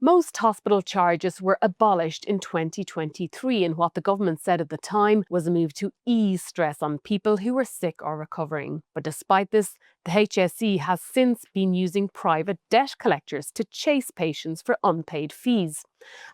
Most hospital charges were abolished in 2023 in what the government said at the time was a move to ease stress on people who were sick or recovering. But despite this, the HSE has since been using private debt collectors to chase patients for unpaid fees.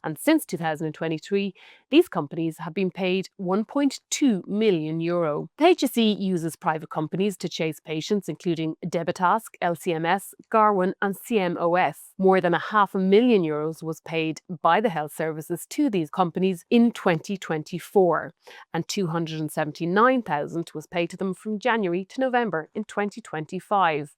And since 2023, these companies have been paid €1.2 million. The HSE uses private companies to chase patients, including Debitask, LCMS, Garwan, and CMOS. More than €500,000 was paid by the health services to these companies in 2024, and €279,000 was paid to them from January to November in 2025.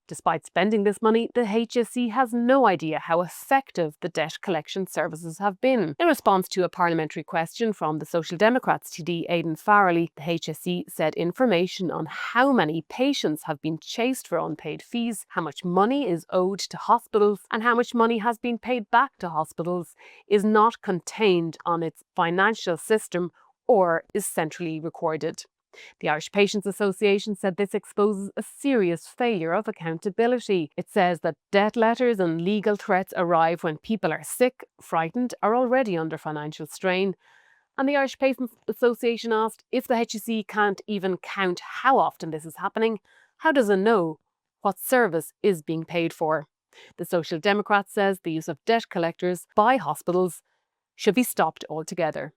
Despite spending this money, the HSE has no idea how effective the debt collection services have been. In response to a parliamentary question from the Social Democrats TD Aidan Farrelly, the HSE said information on how many patients have been chased for unpaid fees, how much money is owed to hospitals, and how much money has been paid back to hospitals is not contained on its financial system or is centrally recorded. The Irish Patients Association said this exposes a serious failure of accountability. It says that debt letters and legal threats arrive when people are sick, frightened, or already under financial strain. And the Irish Patients Association asked, if the HSE can't even count how often this is happening, how does it know what service is being paid for? The Social Democrat says the use of debt collectors by hospitals should be stopped altogether.